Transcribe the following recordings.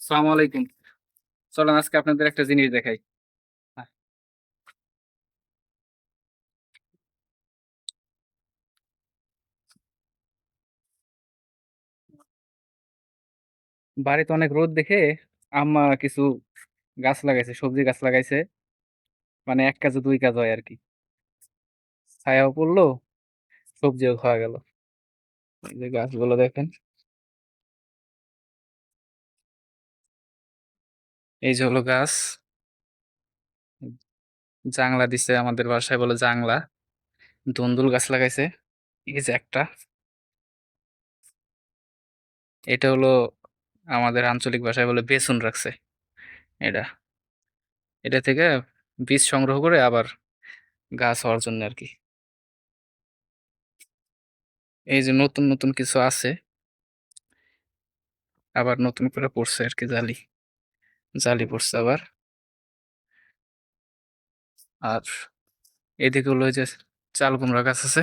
সালাম আলাইকুম। চলেন আজকে আপনাদের একটা জিনিস দেখাই। আহ বাড়িতে অনেক রোদ দেখে আম্মা কিছু গাছ লাগাইছে, সবজি গাছ লাগাইছে। মানে এক কাজে ২ কাজ হয় আরকি। ছায়াও পড়লো, সবজিও খাওয়া গেল। এই যে গাছগুলো দেখেন। এই যে হলো গাছ। জাংলা দিছে, আমাদের বাসায় বলে জাংলা। ধুন্দুল গাছ লাগাইছে। এই যে একটা। এটা হলো আমাদের আঞ্চলিক ভাষায় বলে বেসন রাখছে এটা। এটা থেকে বীজ সংগ্রহ করে আবার গাছ হওয়ার জন্য আরকি। এই যে নতুন কিছু আছে। আবার নতুন করে পড়ছে আরকি জালি। জালি পড়ছে আবার। আর এদিকে হলো এই যে চাল কুমড়া গাছ আছে।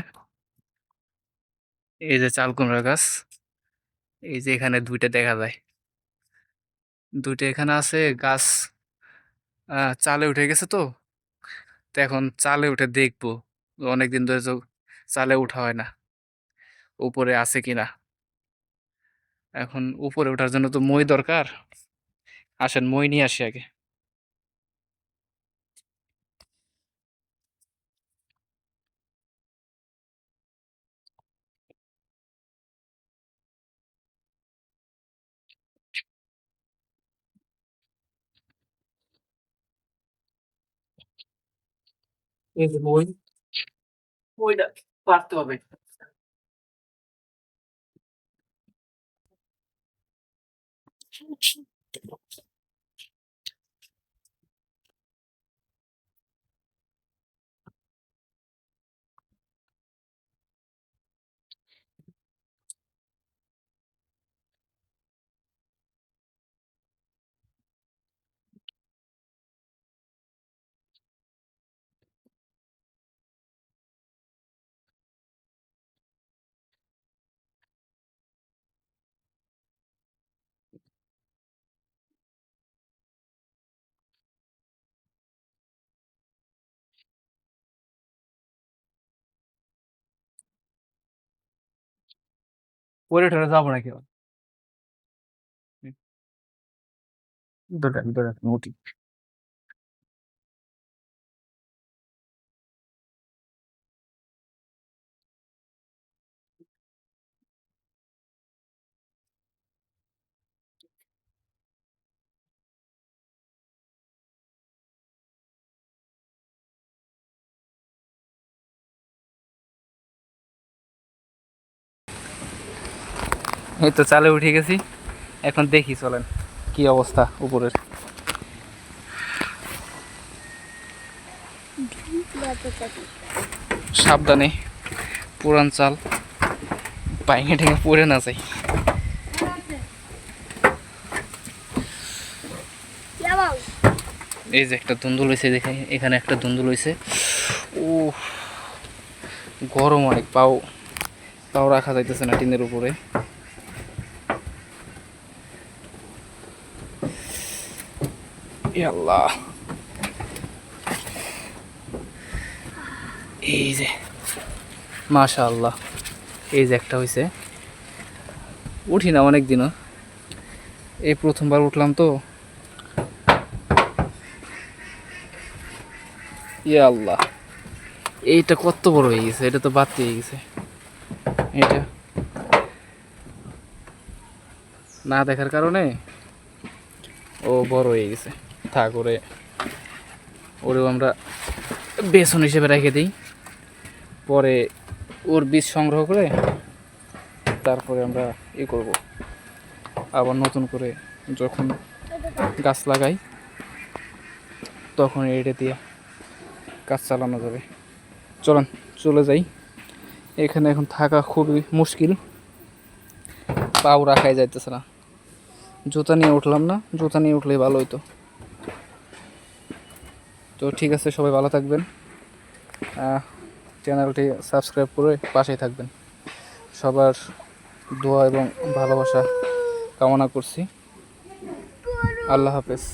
এই যে চাল কুমড়া গাছ। এই যে এখানে ২ টা দেখা যায়। ২ টা এখানে আছে গাছ। চালে উঠে গেছে তো। তো এখন চালে উঠে দেখবো। অনেকদিন ধরে তো চালে উঠা হয় না। উপরে আছে কিনা। এখন উপরে ওঠার জন্য তো মই দরকার। আসেন মই নিয়ে আসি আগে। এই যে মই, মইটা পারতে হবে। পরে ঠরে যাবো নাকি আবার? ধরেন উঠি। এই তো চালে উঠে গেছি। এখন দেখি চলেন কি অবস্থা উপরের। সাবধানে, পুরান চাল, পাইঙে ঠেঙে পড়ে না যায়। এই যে একটা ধুন্দুল হয়েছে, দেখে এখানে একটা ধুন্দুল হয়েছে। ও গরম অনেক, পাও পাও রাখা যাইতেছে না টিনের উপরে। আল্লাহ, এই যে মাশাআল্লাহ, এই যে একটা হয়েছে। উঠি না অনেক দিনও, এই প্রথমবার উঠলাম তো। আল্লাহ, এইটা কত বড় হয়ে গেছে, এটা তো বাড়তি হয়ে গেছে। এটা না দেখার কারণে ও বড় হয়ে গেছে। থাক, ওরেও আমরা বেসন হিসেবে রেখে দিই। পরে ওর বীজ সংগ্রহ করে তারপরে আমরা করব, আবার নতুন করে যখন গাছ লাগাই তখন এটা দিয়ে কাজ চালানো যাবে। চলেন চলে যাই। এখানে এখন থাকা খুবই মুশকিল, পাও রাখাই যাইতেছে না। জুতা নিয়ে উঠলাম না, জুতা নিয়ে উঠলেই ভালো হইতো। তো ঠিক আছে, সবাই ভালো থাকবেন। চ্যানেলটি সাবস্ক্রাইব করে পাশেই থাকবেন। সবার দোয়া এবং ভালোবাসা কামনা করছি। আল্লাহ হাফেজ।